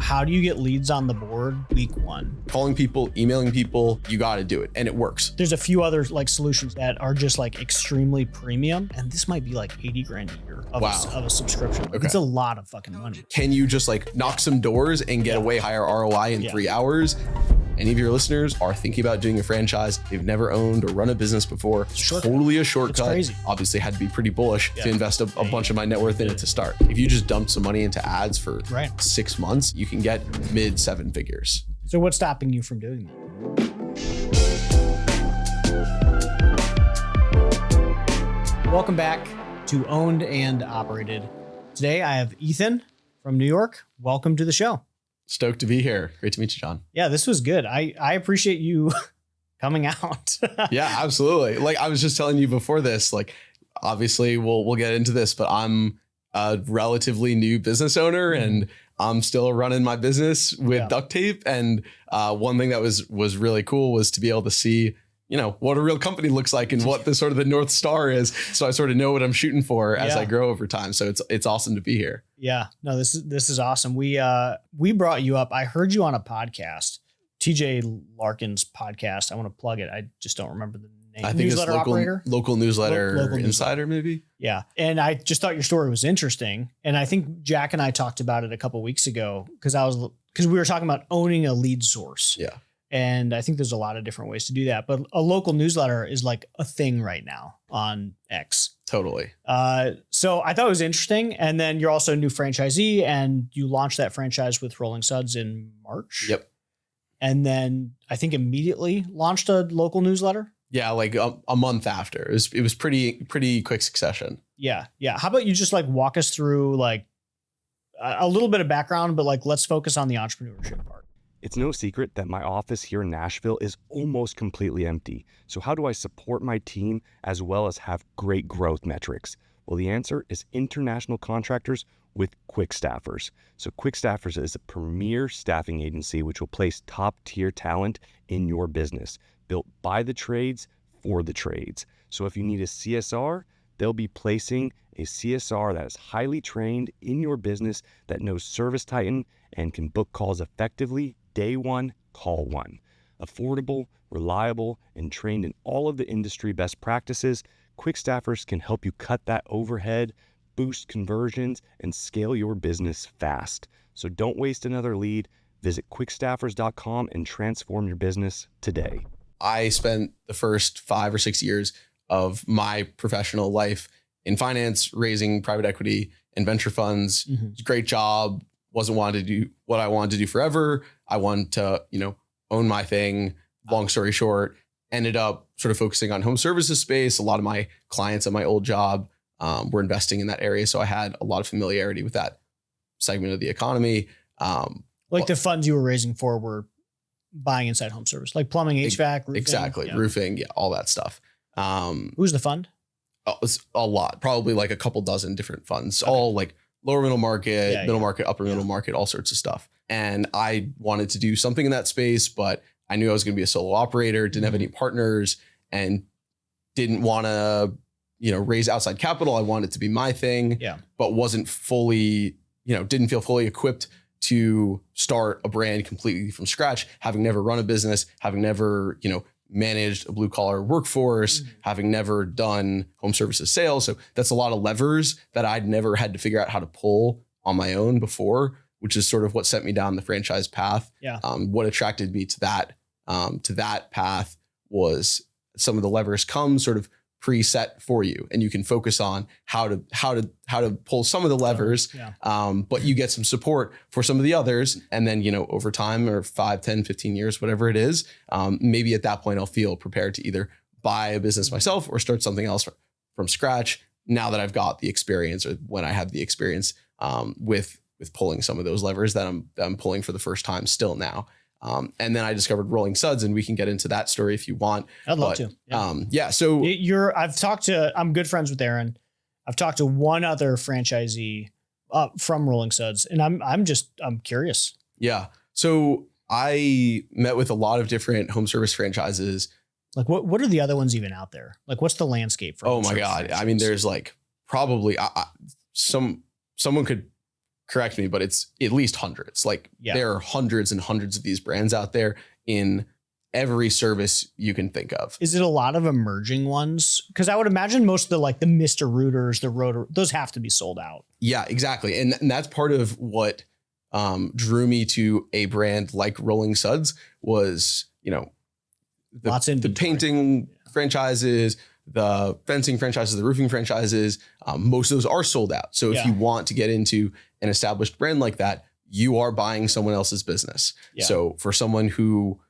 how do you get leads on the board week one? Calling people, emailing people, you got to do it. And it works. There's a few other like solutions that are just like extremely premium. And this might be like 80 grand a year of, of a subscription. Okay. It's a lot of fucking money. Can you just like knock some doors and get a way higher ROI in 3 hours? Any of your listeners are thinking about doing a franchise, they've never owned or run a business before, totally a shortcut. It's crazy. Obviously had to be pretty bullish to invest a bunch of my net worth in it to start. If you just dump some money into ads for 6 months, you can get mid 7 figures. So what's stopping you from doing that? Welcome back to Owned and Operated. Today I have Ethan from New York. Welcome to the show. Stoked to be here. Great to meet you, John. Yeah, this was good. I appreciate you coming out. Yeah, absolutely. Like I was just telling you before this, like obviously we'll get into this, but I'm a relatively new business owner and I'm still running my business with duct tape. And one thing that was really cool was to be able to see, you know, what a real company looks like and what the sort of the North Star is. So I sort of know what I'm shooting for as I grow over time. So it's awesome to be here. Yeah, no, this is awesome. We brought you up. I heard you on a podcast, TJ Larkin's podcast. I want to plug it. I just don't remember the name. I think Newsletter it's local newsletter local insider, maybe. Yeah. And I just thought your story was interesting. And I think Jack and I talked about it a couple of weeks ago because we were talking about owning a lead source. Yeah. And I think there's a lot of different ways to do that. But a local newsletter is like a thing right now on X. Totally. So I thought it was interesting. And then you're also a new franchisee and you launched that franchise with Rolling Suds in March. Yep. And then I think immediately launched a local newsletter. Yeah, like a month after. It was pretty quick succession. Yeah. Yeah. How about you just like walk us through like a little bit of background, but like let's focus on the entrepreneurship part. It's no secret that my office here in Nashville is almost completely empty. So how do I support my team as well as have great growth metrics? Well, the answer is international contractors with Quick Staffers. So Quick Staffers is a premier staffing agency which will place top-tier talent in your business, built by the trades for the trades. So if you need a CSR, they'll be placing a CSR that is highly trained in your business that knows Service Titan and can book calls effectively day one, call one. Affordable, reliable, and trained in all of the industry best practices, Quick Staffers can help you cut that overhead, boost conversions, and scale your business fast. So don't waste another lead. Visit quickstaffers.com and transform your business today. I spent the first 5 or 6 years of my professional life in finance, raising private equity and venture funds. It's a great job. Wasn't wanting to do what I wanted to do forever. I wanted to, own my thing. Long story short, ended up sort of focusing on home services space. A lot of my clients at my old job were investing in that area. So I had a lot of familiarity with that segment of the economy. The funds you were raising for were buying inside home service, like plumbing, HVAC, roofing. Exactly. Roofing. Yeah. All that stuff. Who's the fund? It's a lot, probably like a couple dozen different funds, all like lower middle market, middle market, upper middle market, all sorts of stuff. And I wanted to do something in that space, but I knew I was going to be a solo operator, didn't have any partners, and didn't want to, raise outside capital. I wanted it to be my thing, but wasn't fully, didn't feel fully equipped to start a brand completely from scratch, having never run a business, having never, managed a blue collar workforce, having never done home services sales. So that's a lot of levers that I'd never had to figure out how to pull on my own before, which is sort of what sent me down the franchise path. Yeah. What attracted me to that path was some of the levers come sort of preset for you, and you can focus on how to pull some of the levers, but you get some support for some of the others. And then, over time, or 5, 10, 15 years, whatever it is, maybe at that point I'll feel prepared to either buy a business myself or start something else from scratch. Now that I've got the experience, or when I have the experience with pulling some of those levers that I'm pulling for the first time still now. And then I discovered Rolling Suds, and we can get into that story if you want. I'd love to. Yeah. So I'm good friends with Aaron. I've talked to one other franchisee from Rolling Suds, and I'm curious. Yeah. So I met with a lot of different home service franchises. Like what are the other ones even out there? Like what's the landscape for? Oh my God. I mean, there's like probably someone could correct me, but it's at least hundreds. Like there are hundreds and hundreds of these brands out there in every service you can think of. Is it a lot of emerging ones? Because I would imagine most of the like the Mr. Rooters, the Rotor, those have to be sold out. Yeah, exactly. And that's part of what drew me to a brand like Rolling Suds was, the painting franchises, the fencing franchises, the roofing franchises. Most of those are sold out. So if you want to get into an established brand like that, you are buying someone else's business. Yeah. So for someone who,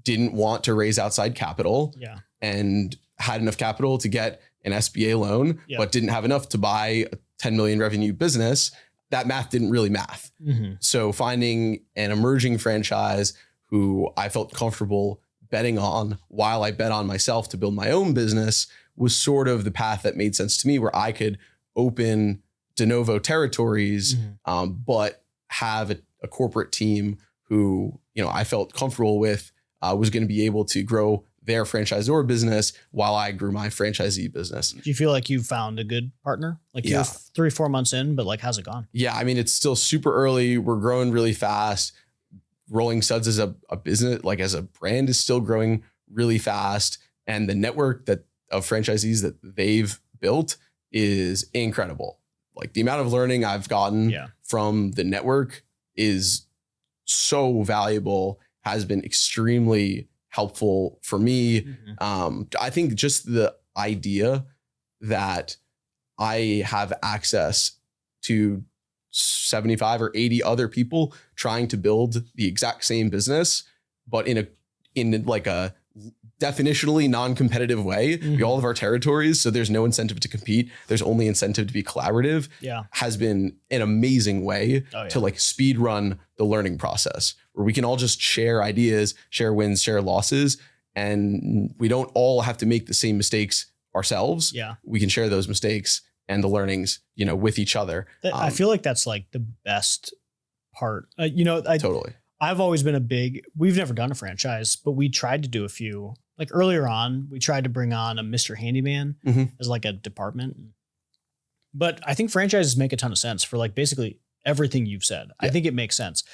didn't want to raise outside capital and had enough capital to get an SBA loan, but didn't have enough to buy a 10 million revenue business, that math didn't really math. Mm-hmm. So finding an emerging franchise who I felt comfortable betting on while I bet on myself to build my own business was sort of the path that made sense to me, where I could open de novo territories, but have a corporate team who, I felt comfortable with, was going to be able to grow their franchisor business while I grew my franchisee business. Do you feel like you found a good partner? Like you're 3-4 months in, but like, how's it gone? Yeah. I mean, it's still super early. We're growing really fast. Rolling Suds as a business, like as a brand, is still growing really fast. And the network of franchisees that they've built is incredible. Like the amount of learning I've gotten from the network is so valuable, has been extremely helpful for me. Mm-hmm. I think just the idea that I have access to 75 or 80 other people trying to build the exact same business, but in like a definitionally non-competitive way. Mm-hmm. We all have our territories, so there's no incentive to compete. There's only incentive to be collaborative. Has been an amazing way to like speed run the learning process, where we can all just share ideas, share wins, share losses, and we don't all have to make the same mistakes ourselves. We can share those mistakes and the learnings, with each other. I feel like that's like the best part. Totally. I've always been we've never done a franchise, but we tried to do a few. Like earlier on, we tried to bring on a Mr. Handyman as like a department. But I think franchises make a ton of sense for like basically everything you've said. I think it makes sense.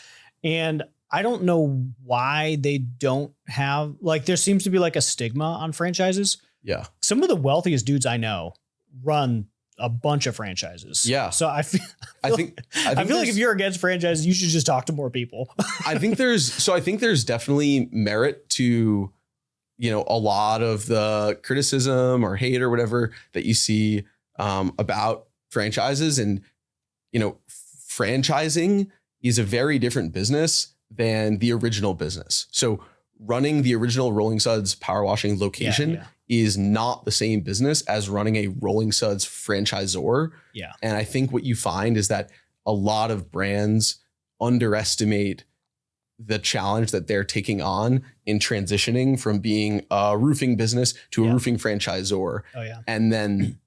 And I don't know why they don't have, like, there seems to be like a stigma on franchises. Yeah. Some of the wealthiest dudes I know run a bunch of franchises. Yeah. So I feel like if you're against franchises, you should just talk to more people. I think there's definitely merit to, a lot of the criticism or hate or whatever that you see about franchises. And, franchising is a very different business than the original business. So running the original Rolling Suds power washing location is not the same business as running a Rolling Suds franchisor. Yeah. And I think what you find is that a lot of brands underestimate the challenge that they're taking on in transitioning from being a roofing business to a roofing franchisor. Oh yeah. And then,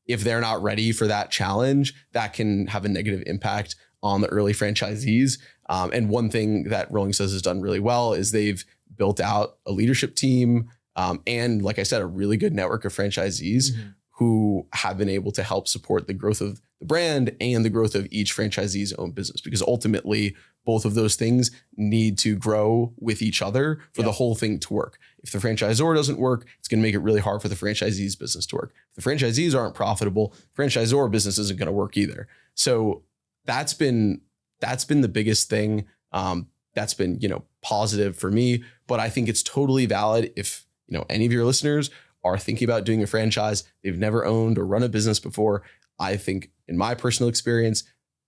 if they're not ready for that challenge, that can have a negative impact on the early franchisees. And one thing that Rolling Suds has done really well is they've built out a leadership team, and like I said, a really good network of franchisees who have been able to help support the growth of the brand and the growth of each franchisee's own business, because ultimately both of those things need to grow with each other for the whole thing to work. If the franchisor doesn't work, it's going to make it really hard for the franchisee's business to work. If the franchisees aren't profitable, franchisor business isn't going to work either. So that's been the biggest thing. That's been, positive for me, but I think it's totally valid if, any of your listeners are thinking about doing a franchise, they've never owned or run a business before. I think in my personal experience,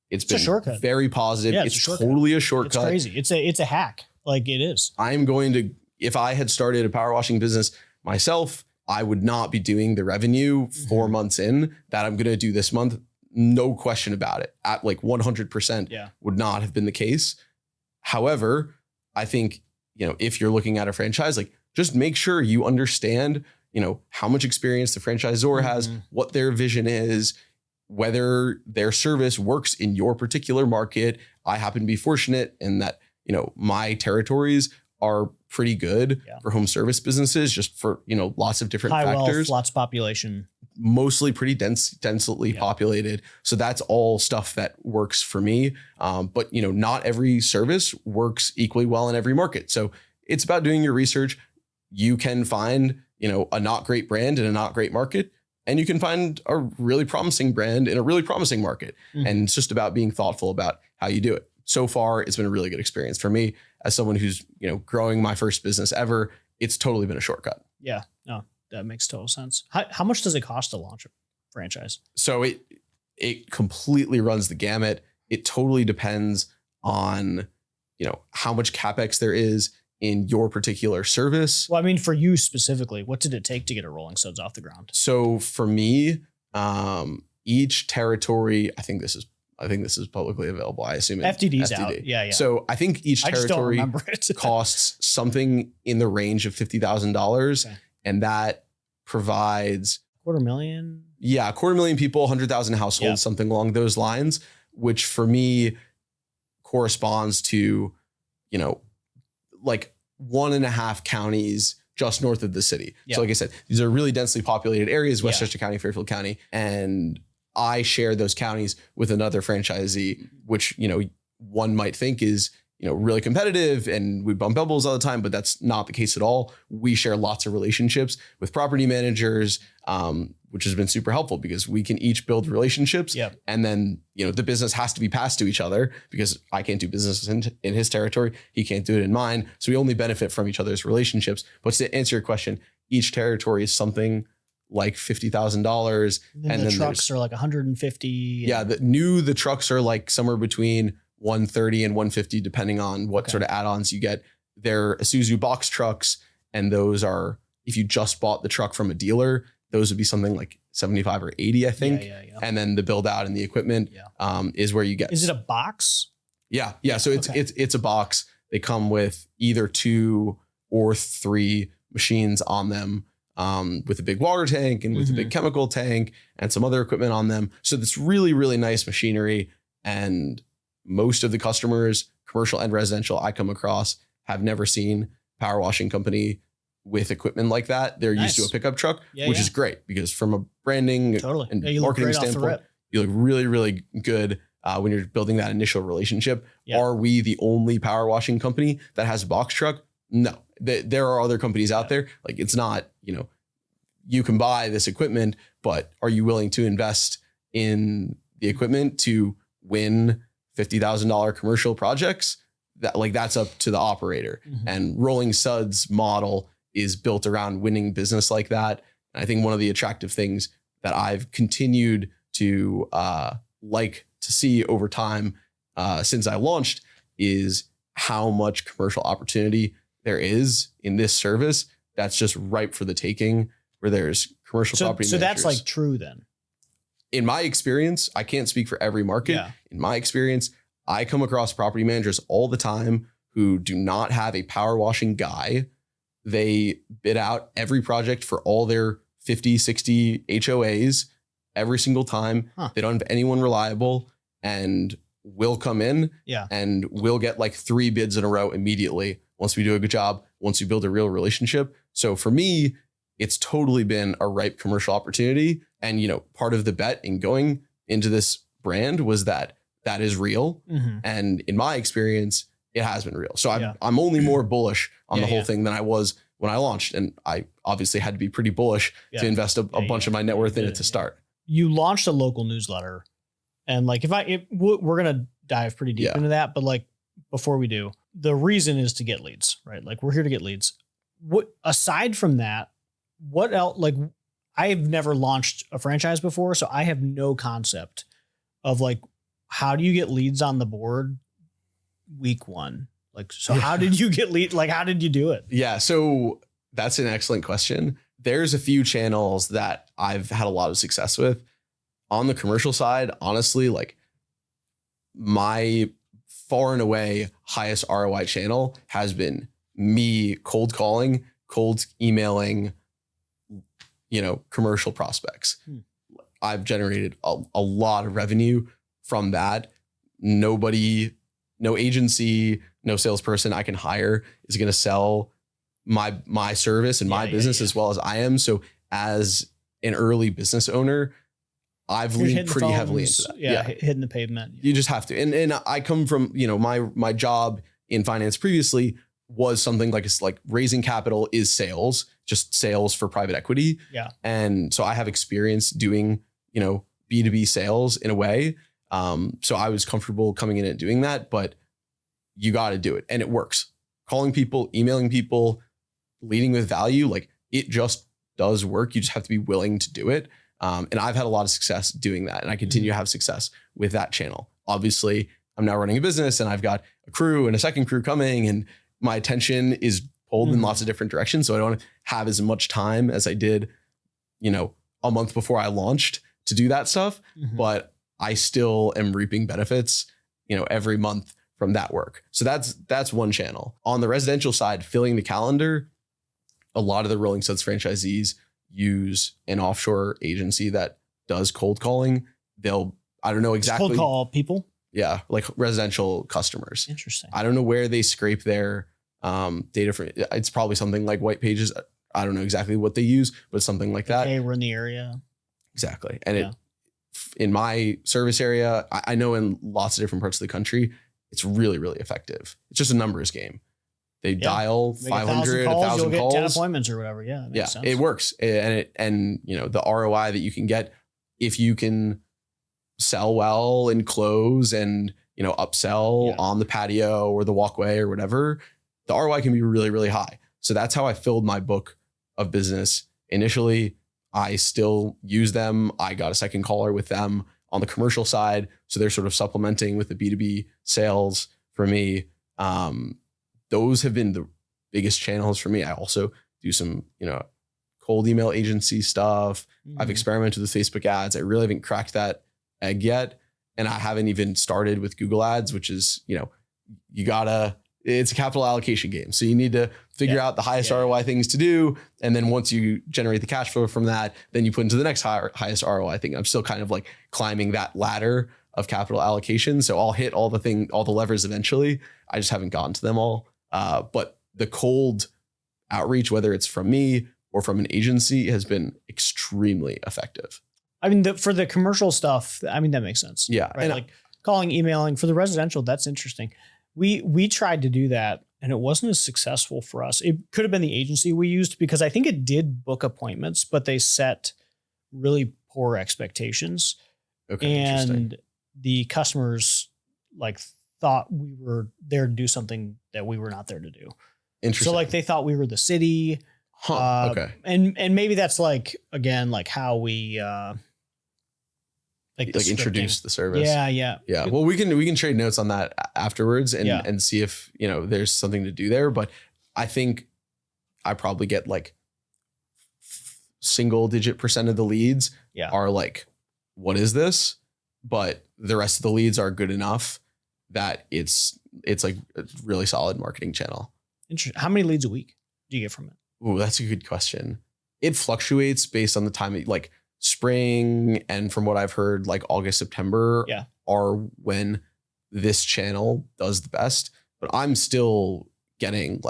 it's been a shortcut. Very positive. Yeah, it's totally a shortcut. It's crazy. It's a hack. Like it is. If I had started a power washing business myself, I would not be doing the revenue 4 months in that I'm going to do this month. No question about it. At like 100% would not have been the case. However, I think, if you're looking at a franchise, like just make sure you understand, how much experience the franchisor has, what their vision is, whether their service works in your particular market. I happen to be fortunate in that, my territories are pretty good for home service businesses, just for, lots of different high factors. Wealth, lots of population. mostly pretty densely populated. So that's all stuff that works for me. But not every service works equally well in every market. So it's about doing your research. You can find, a not great brand in a not great market, and you can find a really promising brand in a really promising market. And it's just about being thoughtful about how you do it. So far, it's been a really good experience for me as someone who's, growing my first business ever. It's totally been a shortcut. Yeah, no, that makes total sense. How much does it cost to launch a franchise? So it completely runs the gamut. It totally depends on, how much CapEx there is in your particular service. Well, I mean, for you specifically, what did it take to get a Rolling Suds off the ground? So for me, each territory, I think this is publicly available. I assume FDD's out. Yeah. So I think each territory costs something in the range of $50,000, and that provides $250,000. Yeah, 250,000 people, 100,000 households, something along those lines, which for me corresponds to, like 1.5 counties just north of the city. Yeah. So like I said, these are really densely populated areas, Westchester County, Fairfield County, and I share those counties with another franchisee, which, one might think is, really competitive and we bump elbows all the time, but that's not the case at all. We share lots of relationships with property managers, which has been super helpful because we can each build relationships. Yep. And then, the business has to be passed to each other because I can't do business in his territory. He can't do it in mine. So we only benefit from each other's relationships. But to answer your question, each territory is something like $50,000. And the trucks are like 150. Yeah. The trucks are like somewhere between 130 and 150, depending on what sort of add-ons you get. They're Isuzu box trucks. And those are, if you just bought the truck from a dealer, those would be something like 75 or 80, I think. Yeah. And then the build out and the equipment is where you get. Is it a box? Yeah. So it's a box. They come with either 2 or 3 machines on them, with a big water tank and with a big chemical tank and some other equipment on them. So it's really, really nice machinery. And most of the customers, commercial and residential, I come across have never seen power washing company with equipment like that. They're used to a pickup truck, which is great because from a branding and marketing standpoint, you look really, really good when you're building that initial relationship. Yeah. Are we the only power washing company that has a box truck? No, there are other companies out there. Like it's not, you can buy this equipment, but are you willing to invest in the equipment to win $50,000 commercial projects? That's up to the operator. And Rolling Suds model is built around winning business like that. And I think one of the attractive things that I've continued to like to see over time since I launched is how much commercial opportunity there is in this service that's just ripe for the taking, where there's commercial property managers. So that's like true then? In my experience, I can't speak for every market. Yeah. In my experience, I come across property managers all the time who do not have a power washing guy. They bid out every project for all their 50, 60 HOAs every single time. They don't have anyone reliable and will come in and we'll get like 3 bids in a row immediately once we do a good job, once we build a real relationship. So for me, it's totally been a ripe commercial opportunity. And, part of the bet in going into this brand was that is real. And in my experience, it has been real. So I'm only more bullish on the whole thing than I was when I launched. And I obviously had to be pretty bullish to invest a bunch of my net worth in it to start. You launched a local newsletter. And like, we're going to dive pretty deep into that. But like, before we do, the reason is to get leads, right? Like we're here to get leads. What, aside from that, what else? Like I've never launched a franchise before, so I have no concept of like, how do you get leads on the board week 1? Like, so how did you get lead? Like, how did you do it? Yeah. So that's an excellent question. There's a few channels that I've had a lot of success with. On the commercial side, honestly, like my far and away highest ROI channel has been me cold calling, cold emailing, commercial prospects. I've generated a lot of revenue from that. No agency, no salesperson I can hire is going to sell my service and my business as well as I am. So as an early business owner, I've leaned pretty heavily into that. Yeah, hitting the pavement. You just have to. And I come from, my job in finance previously was something like raising capital is sales, just sales for private equity. Yeah. And so I have experience doing, B2B sales in a way. So I was comfortable coming in and doing that, but you got to do it. And it works. Calling people, emailing people, leading with value, like it just does work. You just have to be willing to do it. And I've had a lot of success doing that. And I continue to have success with that channel. Obviously, I'm now running a business and I've got a crew and a second crew coming, and my attention is pulled in lots of different directions. So I don't have as much time as I did, a month before I launched to do that stuff. But I still am reaping benefits, every month from that work. So that's one channel. On the residential side, filling the calendar, a lot of the Rolling Suds franchisees use an offshore agency that does cold calling. I don't know exactly. Cold call people? Yeah, like residential customers. Interesting. I don't know where they scrape their data from. It's probably something like White Pages. I don't know exactly what they use, but something like that. Okay, we're in the area. Exactly. And in my service area, I know in lots of different parts of the country, it's really, really effective. It's just a numbers game. They dial 500, 1,000 calls. 10 appointments or whatever. Yeah. That makes sense. It works. And the ROI that you can get if you can sell well and close and, upsell on the patio or the walkway or whatever, the ROI can be really, really high. So that's how I filled my book of business initially. I still use them. I got a second caller with them on the commercial side. So they're sort of supplementing with the B2B sales for me. Those have been the biggest channels for me. I also do some, cold email agency stuff. I've experimented with Facebook ads. I really haven't cracked that egg yet. And I haven't even started with Google ads, which is, it's a capital allocation game. So you need to figure out the highest ROI things to do. And then once you generate the cash flow from that, then you put into the next highest ROI thing. I'm still kind of like climbing that ladder of capital allocation. So I'll hit all the levers eventually. I just haven't gotten to them all. But the cold outreach, whether it's from me or from an agency, has been extremely effective. I mean, for the commercial stuff, that makes sense. Yeah. Right. Like calling, emailing. For the residential, that's interesting. We tried to do that and it wasn't as successful for us. It could have been the agency we used because I think it did book appointments, but they set really poor expectations. Okay. And the customers thought we were there to do something that we were not there to do. Interesting. So they thought we were the city. Okay. And maybe that's how we introduce the service. Yeah. Well, we can trade notes on that afterwards and see if, there's something to do there. But I think I probably get single digit % of the leads are what is this? But the rest of the leads are good enough that it's a really solid marketing channel. Interesting. How many leads a week do you get from it? Ooh, that's a good question. It fluctuates based on the time, spring. And from what I've heard, August, September are when this channel does the best, but I'm still getting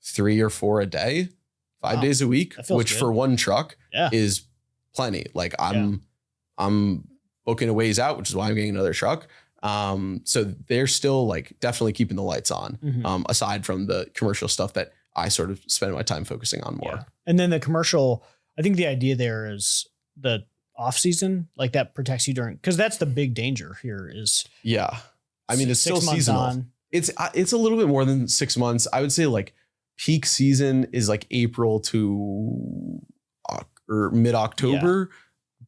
3 or 4 a day, 5 days a week, which good. For one truck is plenty. I'm booking a ways out, which is why I'm getting another truck. So they're still definitely keeping the lights on, aside from the commercial stuff that I sort of spend my time focusing on more. Yeah. And then the commercial, I think the idea there is the off season, that protects you because that's the big danger here is. Yeah. I mean, it's still seasonal. It's a little bit more than 6 months. I would say peak season is April to or mid-October,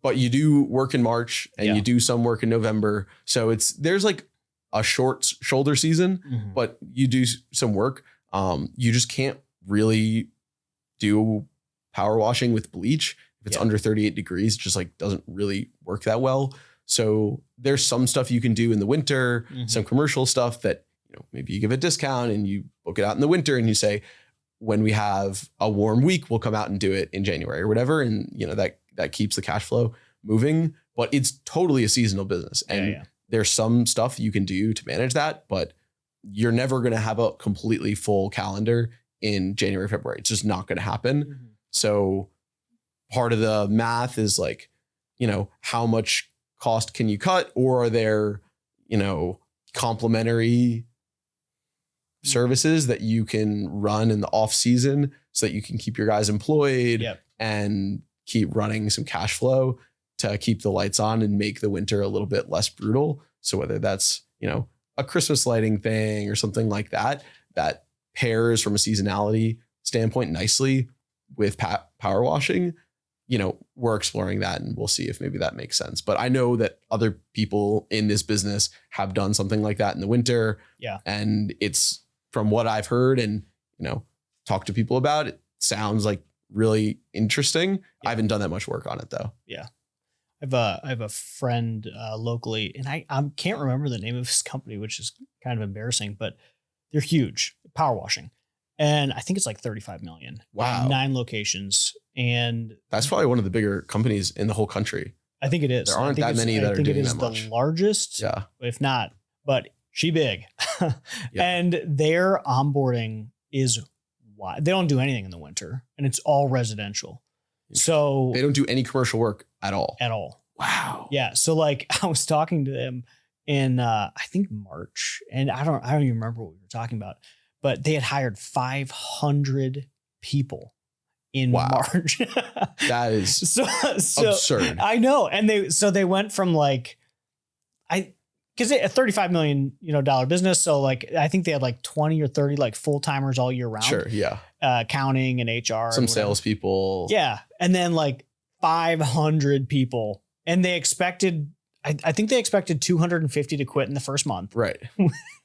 but you do work in March and you do some work in November. So there's a short shoulder season, but you do some work. You just can't really do power washing with bleach. If it's under 38 degrees, it just doesn't really work that well. So there's some stuff you can do in the winter, some commercial stuff that, maybe you give a discount and you book it out in the winter and you say, when we have a warm week, we'll come out and do it in January or whatever. And that keeps the cash flow moving, but it's totally a seasonal business. And there's some stuff you can do to manage that, but you're never going to have a completely full calendar in January, February. It's just not going to happen. So part of the math is like, how much cost can you cut, or are there, complementary services that you can run in the off season so that you can keep your guys employed and keep running some cash flow to keep the lights on and make the winter a little bit less brutal. So whether that's, a Christmas lighting thing or something like that, that pairs from a seasonality standpoint nicely with power washing, we're exploring that, and we'll see if maybe that makes sense. But I know that other people in this business have done something like that in the winter. Yeah. And it's, from what I've heard and, talked to people about, it sounds like really interesting. Yeah. I haven't done that much work on it though. Yeah. I have a friend locally, and I can't remember the name of his company, which is kind of embarrassing, but they're huge, power washing. And I think it's like 35 million. Wow. 9 locations. And that's probably one of the bigger companies in the whole country. I think it is. There aren't that many that are doing that much. I think it is the largest, if not, but she big. And their onboarding is wide. They don't do anything in the winter, and it's all residential. So they don't do any commercial work at all. Wow. Yeah. So like I was talking to them in I think March, and I don't even remember what we were talking about, but they had hired 500 people in March. That is so absurd. I know. And they went from like, because a $35 million dollar business. So like I think they had like 20 or 30 like full timers all year round. Sure, yeah. Accounting and HR, some salespeople. Yeah, and then like 500 people, and they expected. I think they expected 250 to quit in the first month. Right.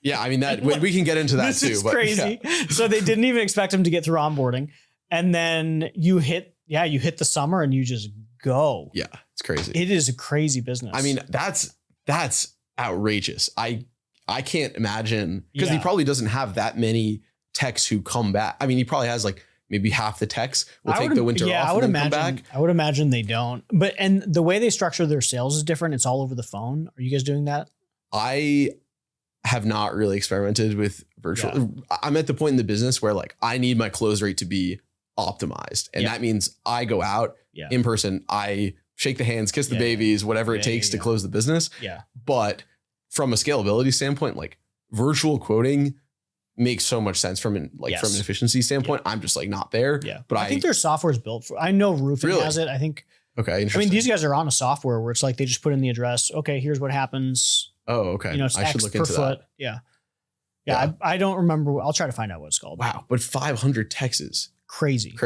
Yeah, I mean that we can get into that this too. Is but crazy. Yeah. So they didn't even expect them to get through onboarding, and then you hit the summer and you just go. Yeah, it's crazy. It is a crazy business. I mean that's outrageous. I can't imagine, because he probably doesn't have that many techs who come back. I mean, he probably has like maybe half the techs will take the winter off. I would imagine. Come back. I would imagine they don't. But and the way they structure their sales is different. It's all over the phone. Are you guys doing that? I have not really experimented with virtual. Yeah. I'm at the point in the business where like I need my close rate to be optimized, and that means I go out in person. I shake the hands, kiss the babies, whatever it takes to close the business. Yeah. But from a scalability standpoint, like virtual quoting makes so much sense from an efficiency standpoint. I'm just like not there. Yeah. But I think their software is built for, I know roofing has it. I think. Okay. I mean, these guys are on a software where it's like, they just put in the address. Okay. Here's what happens. Oh, okay. It's I should look into foot. that. Yeah. I don't remember. I'll try to find out what it's called. Wow. But 500 Texas. Crazy.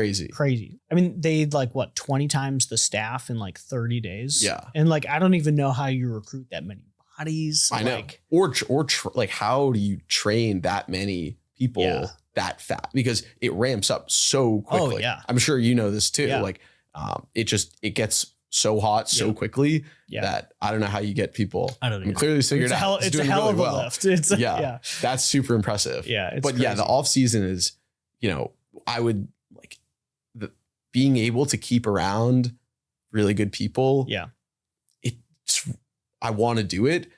I mean, they like 20 times the staff in like 30 days. Yeah. And like, I don't even know how you recruit that many bodies. I know. Or like, how do you train that many people that fast? Because it ramps up so quickly. Oh, yeah. I'm sure you know this too. Yeah. Like, it gets so hot so quickly that I don't know how you get people. I don't know. Clearly figured out. It's a hell of a lift. That's super impressive. Yeah. But crazy. The off season is, I would like being able to keep around really good people. Yeah. I want to do it,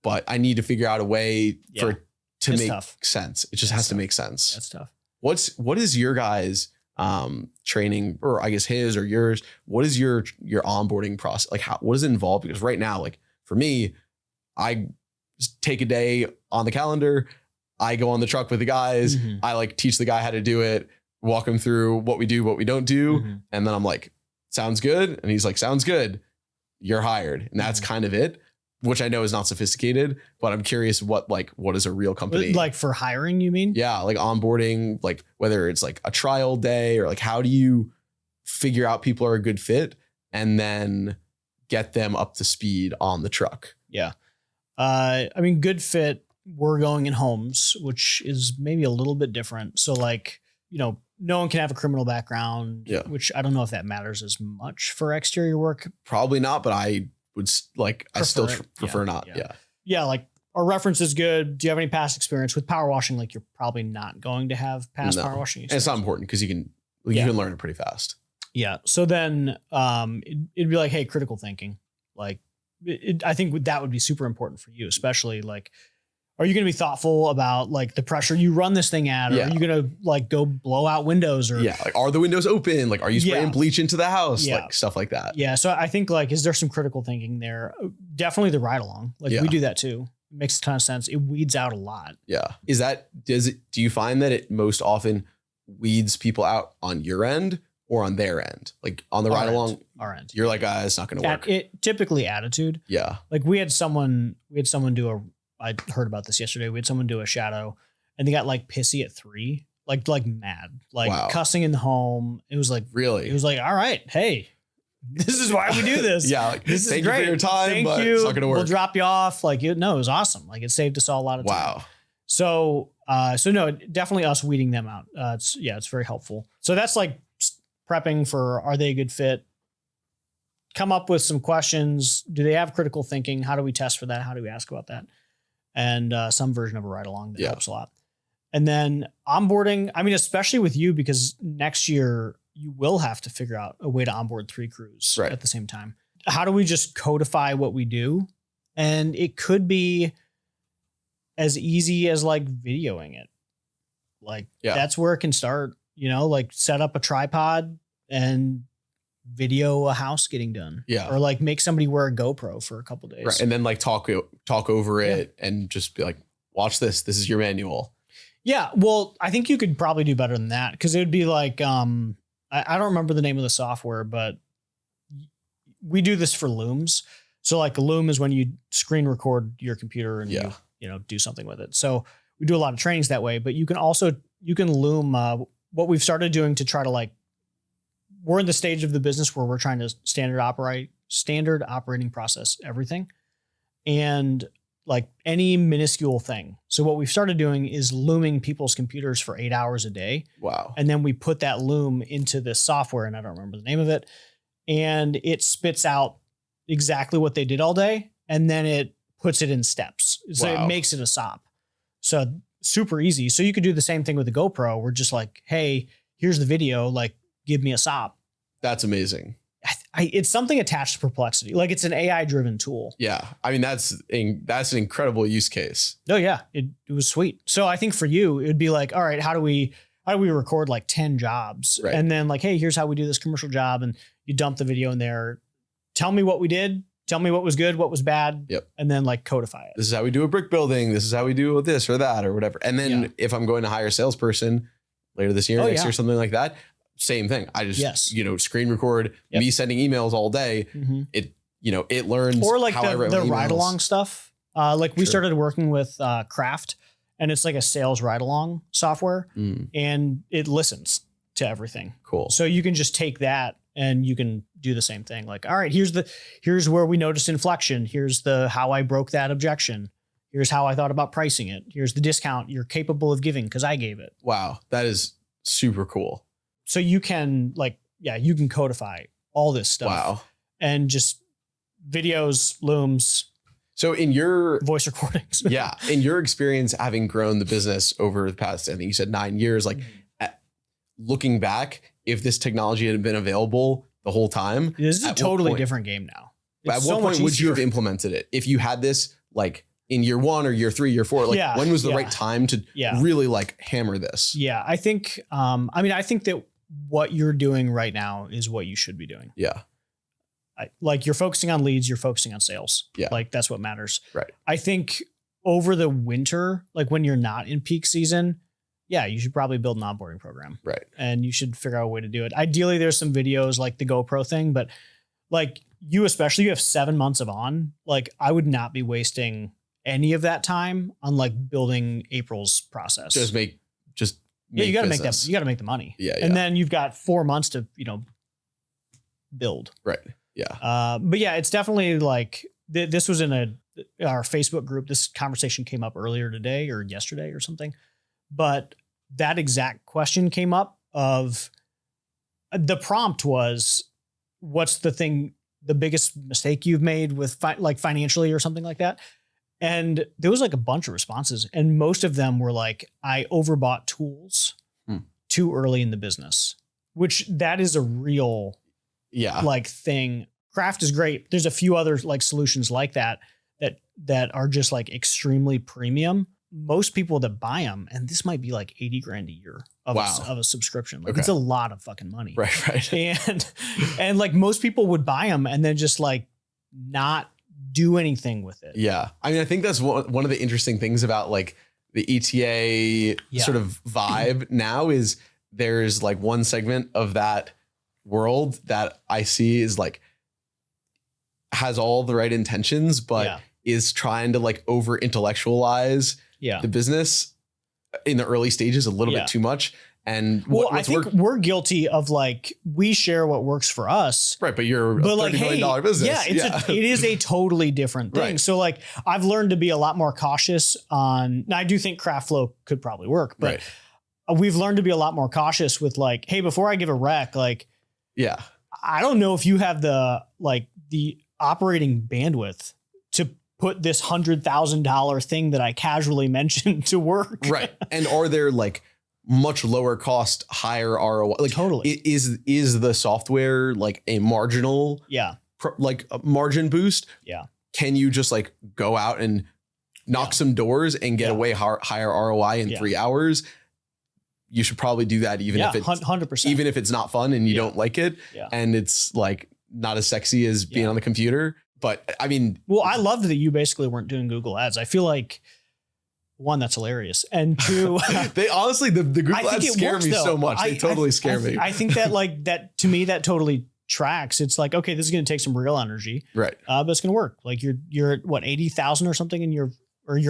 but I need to figure out a way for it to make sense. It just has to make sense. That's tough. What is your guys' training, or I guess his or yours? What is your onboarding process? Like what is it involved? Because right now, like for me, I just take a day on the calendar. I go on the truck with the guys. Mm-hmm. I like teach the guy how to do it, walk him through what we do, what we don't do. Mm-hmm. And then I'm like, sounds good. And he's like, sounds good. You're hired. And that's kind of it, which I know is not sophisticated, but I'm curious what is a real company? Like for hiring, you mean? Yeah. Like onboarding, like whether it's like a trial day or like, how do you figure out people are a good fit and then get them up to speed on the truck? Yeah. I mean, good fit, we're going in homes, which is maybe a little bit different. So like, no one can have a criminal background, which I don't know if that matters as much for exterior work. Probably not, but I would I still prefer not. Yeah. Like our reference is good. Do you have any past experience with power washing? Like you're probably not going to have past power washing experience. And it's not important because you can learn it pretty fast. Yeah. So then it'd be like, hey, critical thinking. Like I think that would be super important for you, especially like, Are you going to be thoughtful about like the pressure you run this thing at? Or are you going to like go blow out windows or like, are the windows open? Like, are you spraying bleach into the house? Like stuff like that. Yeah. So I think like, is there some critical thinking there? Definitely the ride along. Like we do that too. It makes a ton of sense. It weeds out a lot. Yeah. Do you find that it most often weeds people out on your end or on their end? Like on the ride along, our end. You're like, it's not going to work. It typically attitude. Yeah. Like we had someone do I heard about this yesterday. We had someone do a shadow and they got like pissy at 3, like mad, like cussing in the home. It was like, really, it was like, all right, hey, this is why we do this. Like, this is thank great. you for your time, thank but you. It's not going to work. We'll drop you off. Like, no, it was awesome. Like it saved us all a lot of time. Wow. So no, definitely us weeding them out. It's very helpful. So that's like prepping for, are they a good fit? Come up with some questions. Do they have critical thinking? How do we test for that? How do we ask about that? And some version of a ride along that helps a lot. And then onboarding, I mean, especially with you, because next year you will have to figure out a way to onboard 3 crews at the same time. How do we just codify what we do? And it could be as easy as like videoing it. Like that's where it can start, like set up a tripod and video a house getting done. Yeah. Or like make somebody wear a GoPro for a couple of days. Right. And then like talk over it and just be like, watch this. This is your manual. Yeah. Well, I think you could probably do better than that. Cause it would be like, I don't remember the name of the software, but we do this for looms. So like a loom is when you screen record your computer and you do something with it. So we do a lot of trainings that way, but you can loom, what we've started doing to try to like, we're in the stage of the business where we're trying to standard operating process everything. And like any minuscule thing. So what we've started doing is looming people's computers for 8 hours a day. Wow. And then we put that loom into this software, and I don't remember the name of it. And it spits out exactly what they did all day. And then it puts it in steps. So it makes it a SOP. So super easy. So you could do the same thing with the GoPro. We're just like, hey, here's the video. Like, give me a SOP. That's amazing. It's something attached to Perplexity. Like it's an AI driven tool. Yeah. I mean, that's an incredible use case. Oh yeah. It was sweet. So I think for you, it'd be like, all right, how do we record like 10 jobs? Right. And then like, hey, here's how we do this commercial job. And you dump the video in there. Tell me what we did. Tell me what was good, what was bad. Yep. And then like codify it. This is how we do a brick building. This is how we do this or that or whatever. And then if I'm going to hire a salesperson later this year, next year, something like that, same thing. I just, screen record me sending emails all day. Mm-hmm. It learns. Or like the ride along stuff. Like we started working with Craft, and it's like a sales ride along software and it listens to everything. Cool. So you can just take that and you can do the same thing. Like, all right, here's where we noticed inflection. Here's how I broke that objection. Here's how I thought about pricing it. Here's the discount you're capable of giving because I gave it. Wow. That is super cool. So you can you can codify all this stuff. Wow. And just videos, looms. So in your voice recordings. In your experience, having grown the business over the past, I think you said 9 years, like looking back, if this technology had been available the whole time, this is a totally different game now. At what point would you have implemented it? If you had this like in year 1 or year 3, year 4, like when was the right time to really like hammer this? Yeah, I think, I think that what you're doing right now is what you should be doing. Yeah. Like you're focusing on leads, you're focusing on sales. Yeah. Like that's what matters. Right. I think over the winter, like when you're not in peak season, you should probably build an onboarding program. Right. And you should figure out a way to do it. Ideally, there's some videos like the GoPro thing, but like you especially, you have 7 months of on, like I would not be wasting any of that time on like building April's process. You got to make that. You got to make the money. Yeah. And then you've got 4 months to, build. Right. Yeah. But it's definitely like this was in our Facebook group. This conversation came up earlier today or yesterday or something, but that exact question came up of the prompt was, what's the biggest mistake you've made with financially or something like that? And there was like a bunch of responses, and most of them were like, I overbought tools too early in the business, which that is a real like thing. Craft is great. There's a few other like solutions like that, that are just like extremely premium. Most people that buy them, and this might be like 80 grand a year of a subscription. Like it's a lot of fucking money. Right. And like most people would buy them and then just like not do anything with it. Yeah. I mean, I think that's one of the interesting things about like the ETA sort of vibe now is there's like one segment of that world that I see is like has all the right intentions, but is trying to like over intellectualize the business in the early stages a little bit too much. And I think we're guilty of like, we share what works for us. Right. But you're a $30 million business. Yeah. It is a totally different thing. Right. So like I've learned to be a lot more cautious on, now I do think craft flow could probably work, but we've learned to be a lot more cautious with like, hey, before I give a rec, like, I don't know if you have the operating bandwidth to put this $100,000 thing that I casually mentioned to work. Right. And are there like much lower cost, higher ROI? Like totally. Is the software like a marginal, like a margin boost? Yeah. Can you just like go out and knock some doors and get a way higher ROI in 3 hours? You should probably do that even if it's 100%. Even if it's not fun and you don't like it and it's like not as sexy as being on the computer. But I mean, well, I loved that you basically weren't doing Google ads. I feel like one, that's hilarious. And two, they honestly, the Google ads scare me so much. They totally scare me. I think that like that to me, that totally tracks. It's like, okay, this is going to take some real energy, right? But it's going to work. Like you're at what, 80,000 or something, and you're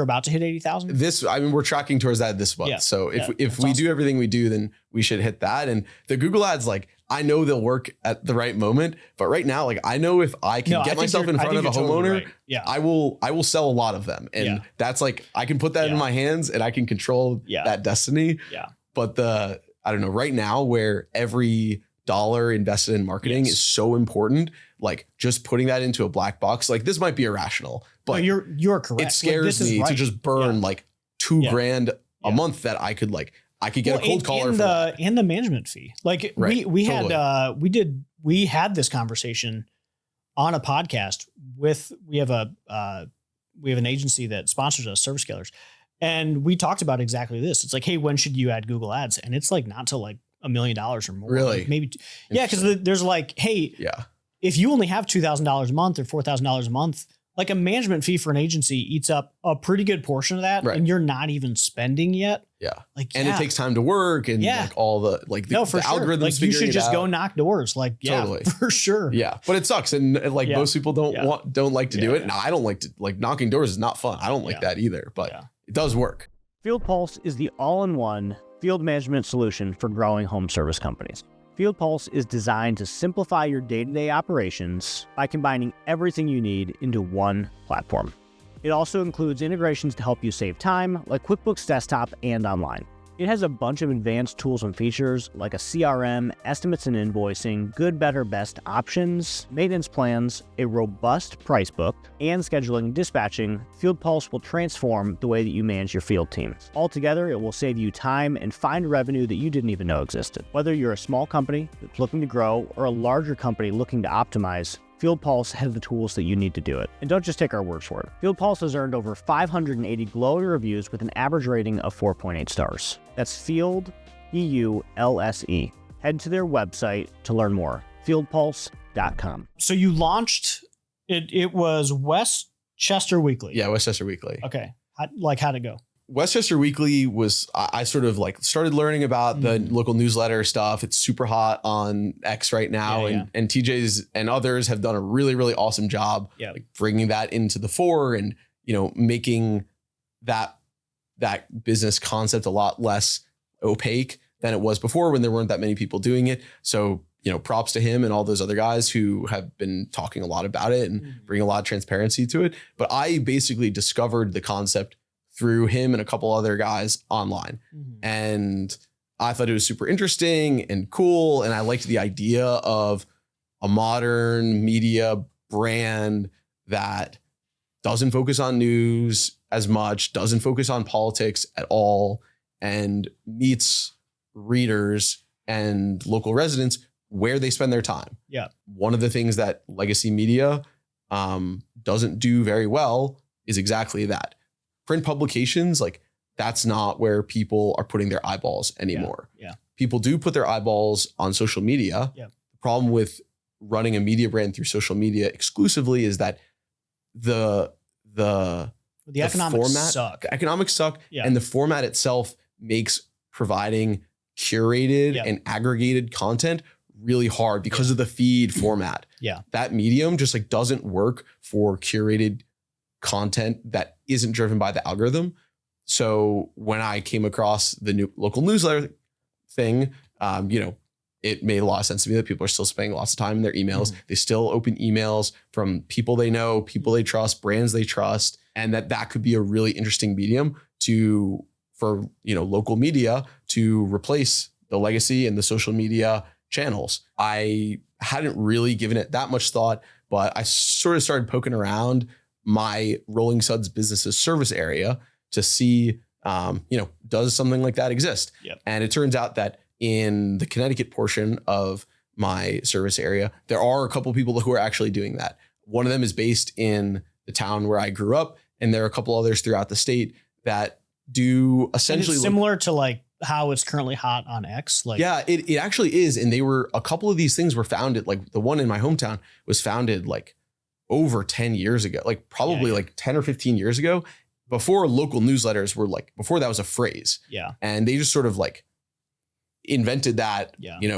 about to hit 80,000. I mean, we're tracking towards that this month. So if we do everything we do, then we should hit that. And the Google ads, like, I know they'll work at the right moment, but right now, like, I know if I can get myself in front of a homeowner, I will sell a lot of them. And that's like, I can put that in my hands and I can control that destiny. Yeah. But I don't know, right now where every dollar invested in marketing is so important, like just putting that into a black box, like this might be irrational, but you're correct. It scares me to just burn like $2,000 a month that I could get a cold caller and the management fee. Like we had this conversation on a podcast with, we have an agency that sponsors us, Service Scalers. And we talked about exactly this. It's like, hey, when should you add Google ads? And it's like not till like $1 million or more. Really? Like maybe. Yeah. Cause there's like, hey, if you only have $2,000 a month or $4,000 a month, like a management fee for an agency eats up a pretty good portion of that. Right. And you're not even spending yet. Yeah. Like, and it takes time to work and like all the, like the algorithms. Like you should just go knock doors. Like, totally. For sure. Yeah. But it sucks. And like most people don't like to do it. Now I don't like to, like knocking doors is not fun. I don't like that either, but it does work. FieldPulse is the all-in-one field management solution for growing home service companies. FieldPulse is designed to simplify your day-to-day operations by combining everything you need into one platform. It also includes integrations to help you save time, like QuickBooks Desktop and online. It has a bunch of advanced tools and features like a CRM, estimates and invoicing, good, better, best options, maintenance plans, a robust price book, and scheduling and dispatching. FieldPulse will transform the way that you manage your field team. Altogether, it will save you time and find revenue that you didn't even know existed. Whether you're a small company that's looking to grow or a larger company looking to optimize, FieldPulse has the tools that you need to do it. And don't just take our word for it. FieldPulse has earned over 580 glowing reviews with an average rating of 4.8 stars. That's FieldPulse. Head to their website to learn more. FieldPulse.com. So you launched, it was Westchester Weekly. Yeah, Westchester Weekly. Okay. How'd it go? Westchester Weekly was, I sort of like started learning about the local newsletter stuff. It's super hot on X right now. And TJ's and others have done a really, really awesome job like bringing that into the fore and, you know, making that business concept a lot less opaque than it was before when there weren't that many people doing it. So, you know, props to him and all those other guys who have been talking a lot about it and bring a lot of transparency to it. But I basically discovered the concept through him and a couple other guys online. And I thought it was super interesting and cool. And I liked the idea of a modern media brand that doesn't focus on news as much, doesn't focus on politics at all, and meets readers and local residents where they spend their time. Yeah. One of the things that legacy media doesn't do very well is exactly that. Print publications, like that's not where people are putting their eyeballs anymore. Yeah. People do put their eyeballs on social media. Yeah. The problem with running a media brand through social media exclusively is that the economics format, suck. The economics suck. Yeah. And the format itself makes providing curated and aggregated content really hard because of the feed format. Yeah. That medium just like doesn't work for curated content that isn't driven by the algorithm. So when I came across the new local newsletter thing, it made a lot of sense to me that people are still spending lots of time in their emails. They still open emails from people they know, people they trust, brands they trust, and that could be a really interesting medium for local media to replace the legacy and the social media channels. I hadn't really given it that much thought, but I sort of started poking around my Rolling Suds business's service area to see, does something like that exist? Yep. And it turns out that in the Connecticut portion of my service area, there are a couple of people who are actually doing that. One of them is based in the town where I grew up, and there are a couple others throughout the state that do essentially similar to like how it's currently hot on X. Like, yeah, it actually is. And a couple of these things were founded, like the one in my hometown was founded like over 10 years ago, like probably like 10 or 15 years ago, before local newsletters were before that was a phrase. Yeah. And they just sort of like invented that,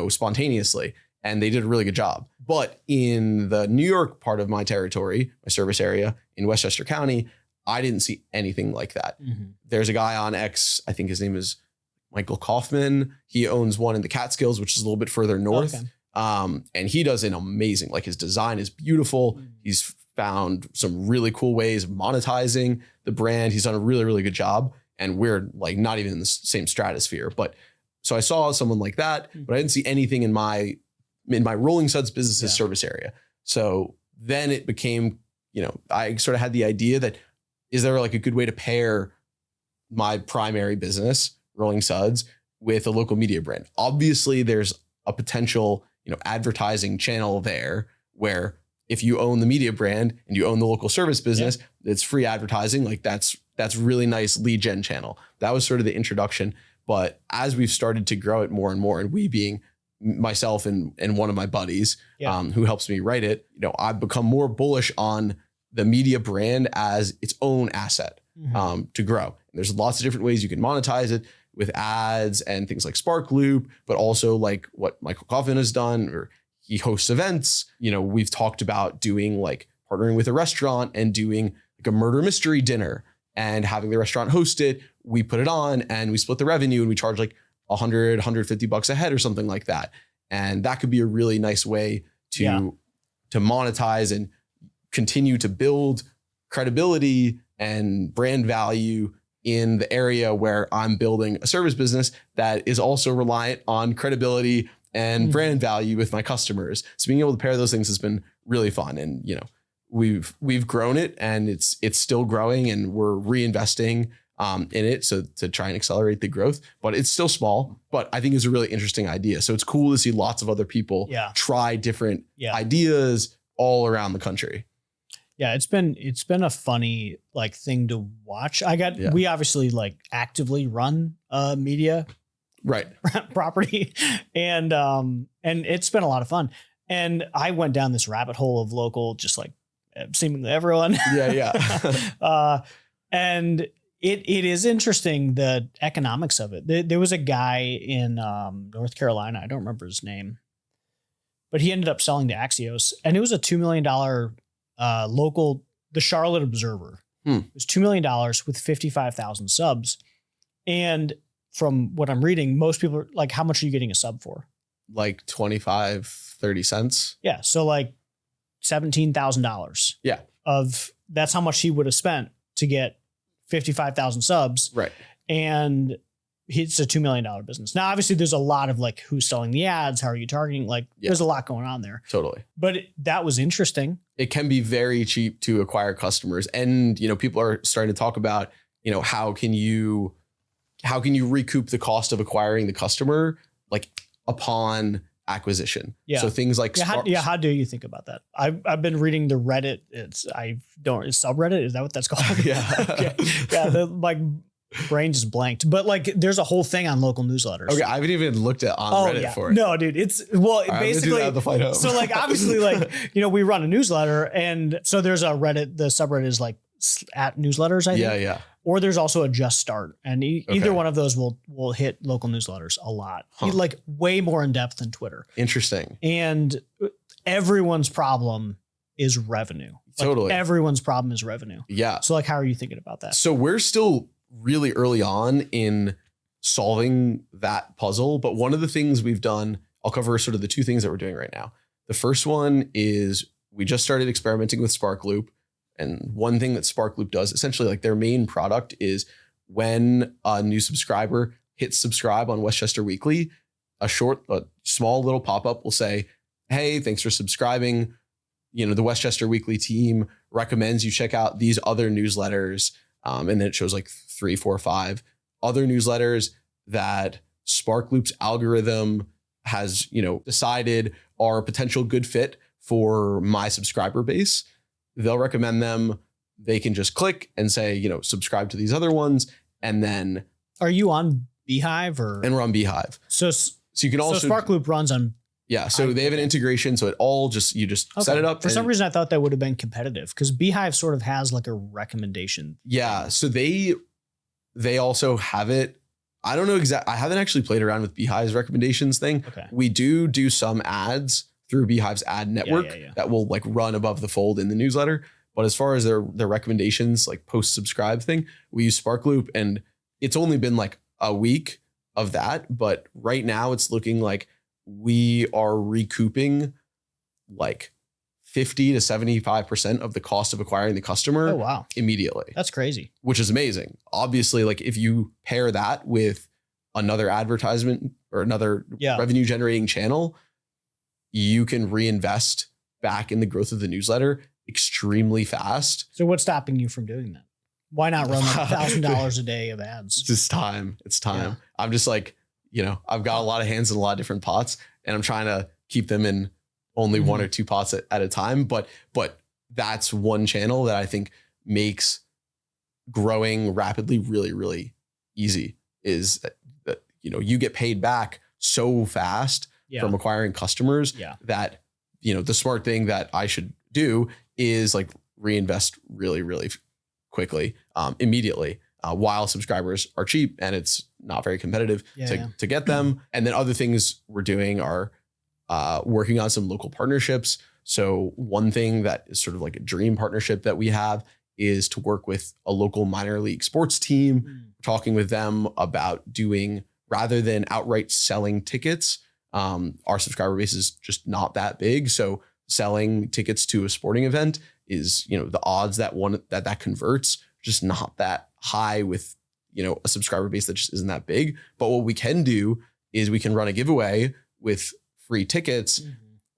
spontaneously, and they did a really good job. But in the New York part of my territory, my service area in Westchester County, I didn't see anything like that. Mm-hmm. There's a guy on X, I think his name is Michael Kaufman. He owns one in the Catskills, which is a little bit further north. Okay. And he does an amazing, like his design is beautiful. He's found some really cool ways of monetizing the brand. He's done a really, really good job. And we're like not even in the same stratosphere. But so I saw someone like that, but I didn't see anything in my Rolling Suds business's service area. So then it became, I sort of had the idea that, is there like a good way to pair my primary business, Rolling Suds, with a local media brand? Obviously, there's a potential, advertising channel there where if you own the media brand and you own the local service business, it's free advertising. Like that's really nice lead gen channel. That was sort of the introduction. But as we've started to grow it more and more, and we being myself and one of my buddies who helps me write it, I've become more bullish on the media brand as its own asset to grow. And there's lots of different ways you can monetize it with ads and things like Spark Loop, but also like what Michael Kaufman has done, or he hosts events. We've talked about doing like partnering with a restaurant and doing like a murder mystery dinner and having the restaurant host it. We put it on and we split the revenue and we charge like $100-$150 a head or something like that. And that could be a really nice way to monetize and continue to build credibility and brand value in the area where I'm building a service business that is also reliant on credibility and brand value with my customers. So being able to pair those things has been really fun. And, we've grown it and it's still growing, and we're reinvesting in it. So to try and accelerate the growth, but it's still small, but I think it's a really interesting idea. So it's cool to see lots of other people try different ideas all around the country. Yeah, it's been a funny like thing to watch. We obviously like actively run media property, and it's been a lot of fun. And I went down this rabbit hole of local, just like seemingly everyone. And it is interesting, the economics of it. There was a guy in North Carolina, I don't remember his name, but he ended up selling to Axios, and it was a $2 million local, the Charlotte Observer. It was $2 million with 55,000 subs. And from what I'm reading, most people are like, how much are you getting a sub for? Like 25, 30 cents. Yeah. So like $17,000. Yeah. That's how much he would have spent to get 55,000 subs. Right. And it's a $2 million business. Now, obviously there's a lot of like, who's selling the ads? How are you targeting? Like there's a lot going on there. Totally. But that was interesting. It can be very cheap to acquire customers. And, people are starting to talk about, how can you recoup the cost of acquiring the customer, like upon acquisition. Yeah. So things like how do you think about that? I've been reading the Reddit. Is subreddit? Is that what that's called? Yeah. Okay. Yeah. My brain just blanked. But like, there's a whole thing on local newsletters. Okay, I haven't even looked at Reddit for it. No, dude. It's basically the flight home. So like, obviously, like, we run a newsletter, and so there's a Reddit. The subreddit is like at newsletters, I think. Yeah. Or there's also a Just Start, and either one of those will hit local newsletters a lot, like way more in depth than Twitter. Interesting. And everyone's problem is revenue. Totally. Everyone's problem is revenue. Yeah. So like, how are you thinking about that? So we're still really early on in solving that puzzle. But one of the things we've done, I'll cover sort of the two things that we're doing right now. The first one is we just started experimenting with Sparkloop. And one thing that Sparkloop does, essentially, like their main product is when a new subscriber hits subscribe on Westchester Weekly, a small little pop-up will say, hey, thanks for subscribing. The Westchester Weekly team recommends you check out these other newsletters. And then it shows like 3, 4, 5 other newsletters that Sparkloop's algorithm has, decided are a potential good fit for my subscriber base. They'll recommend them. They can just click and say, subscribe to these other ones. And then are you on Beehive and we're on Beehive. So you can also Sparkloop runs on. Yeah. So they have an integration. So it all you set it up. For some reason, I thought that would have been competitive because Beehive sort of has like a recommendation. Yeah. So they also have it. I don't know exactly. I haven't actually played around with Beehive's recommendations thing. Okay. We do some ads through Beehive's ad network that will like run above the fold in the newsletter. But as far as their recommendations, like post subscribe thing, we use Sparkloop, and it's only been like a week of that. But right now it's looking like we are recouping like 50 to 75% of the cost of acquiring the customer. Oh, wow. Immediately. That's crazy. Which is amazing. Obviously, like if you pair that with another advertisement or another revenue generating channel, you can reinvest back in the growth of the newsletter extremely fast. So what's stopping you from doing that? Why not run like $1,000 a day of ads? It's just time. It's time. Yeah. I'm just like, I've got a lot of hands in a lot of different pots, and I'm trying to keep them in only one or two pots at a time. But that's one channel that I think makes growing rapidly really, really easy, is that you get paid back so fast from acquiring customers that, the smart thing that I should do is like reinvest really, really quickly, immediately, while subscribers are cheap and it's not very competitive to get them. And then other things we're doing are working on some local partnerships. So one thing that is sort of like a dream partnership that we have is to work with a local minor league sports team, talking with them about doing, rather than outright selling tickets, our subscriber base is just not that big. So selling tickets to a sporting event is, the odds that converts just not that high with, a subscriber base that just isn't that big. But what we can do is we can run a giveaway with free tickets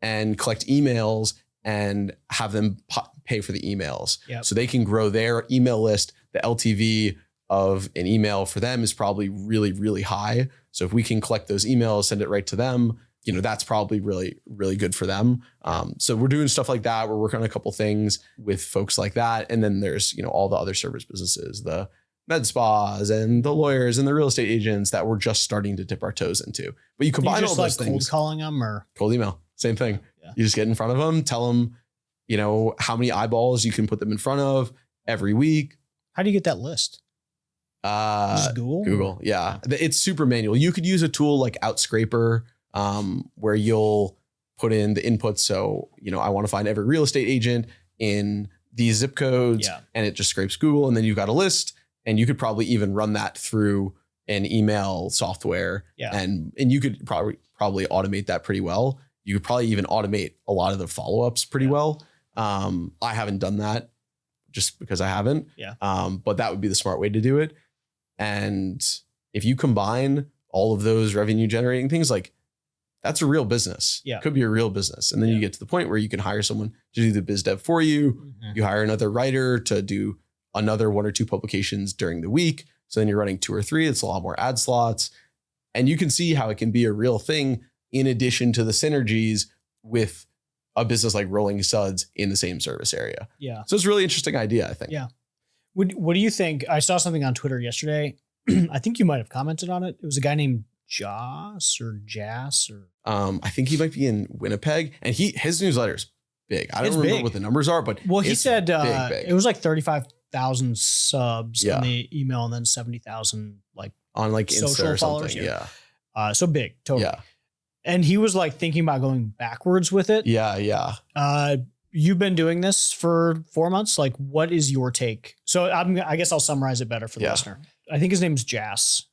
and collect emails and have them pay for the emails. So they can grow their email list. The LTV of an email for them is probably really, really high. So if we can collect those emails, send it right to them, that's probably really, really good for them. So we're doing stuff like that. We're working on a couple things with folks like that. And then there's, all the other service businesses, the med spas and the lawyers and the real estate agents that we're just starting to dip our toes into. But you combine all those things. Cold calling them or cold email, same thing. You just get in front of them, tell them, how many eyeballs you can put them in front of every week. How do you get that list? Just Google. Yeah. It's super manual. You could use a tool like Outscraper, where you'll put in the inputs. So, I want to find every real estate agent in these zip codes, and it just scrapes Google, and then you've got a list, and you could probably even run that through an email software, and you could probably automate that pretty well. You could probably even automate a lot of the follow-ups pretty well. I haven't done that just because I haven't. But that would be the smart way to do it. And if you combine all of those revenue generating things, like that's a real business. It could be a real business. And then you get to the point where you can hire someone to do the biz dev for you. You hire another writer to do another 1 or 2 publications during the week. So then you're running 2 or 3. It's a lot more ad slots. And you can see how it can be a real thing in addition to the synergies with a business like Rolling Suds in the same service area. Yeah. So it's a really interesting idea, I think. Yeah. What do you think? I saw something on Twitter yesterday. I think you might have commented on it. It was a guy named Jas. I think he might be in Winnipeg, and his newsletter's big. I don't remember what the numbers are, but he said big. It was like 35,000 subs in the email, and then 70,000 on Insta or followers. something. Yeah. So big, totally. Yeah. And he was thinking about going backwards with it. Yeah. Yeah. You've been doing this for 4 months. What is your take? So I guess I'll summarize it better for the listener. I think his name's Jas.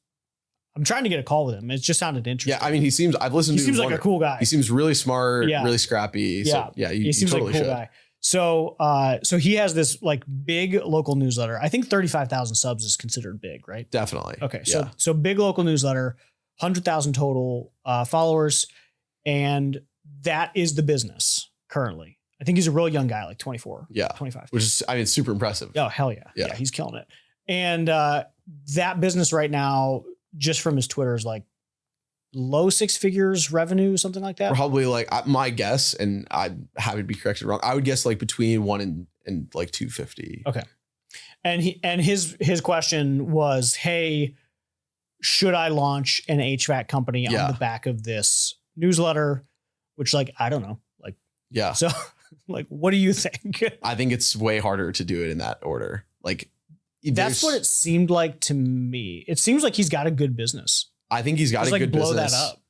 I'm trying to get a call with him. It just sounded interesting. Yeah. I mean, I've listened to him. He seems like a cool guy. He seems really smart, really scrappy. Yeah. So yeah, he seems totally like a cool guy. So he has this big local newsletter. I think 35,000 subs is considered big, right? Definitely. Okay. So big local newsletter, 100,000 total followers. And that is the business currently. I think he's a real young guy, 24, 25. Which is, super impressive. Oh, hell yeah. Yeah. He's killing it. And that business right now, just from his Twitter, is low six figures revenue, something like that. Probably my guess, and I'm happy to be corrected wrong, I would guess between 1 and 250. Okay. And his question was, hey, should I launch an HVAC company on the back of this newsletter? Which I don't know. Yeah. So what do you think? I think it's way harder to do it in that order. That's what it seemed like to me. It seems like he's got a good business. I think he's got a good blow business. That up.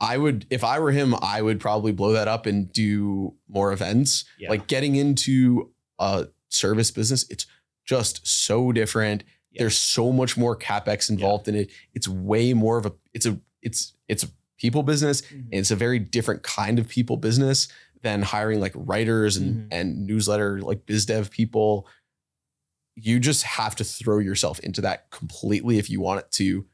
I would, if I were him, I would probably blow that up and do more events. Yeah. Getting into a service business, it's just so different. Yeah. There's so much more CapEx involved in it. It's way more of it's a people business. Mm-hmm. And it's a very different kind of people business than hiring writers and newsletter, biz dev people. You just have to throw yourself into that completely if you want it to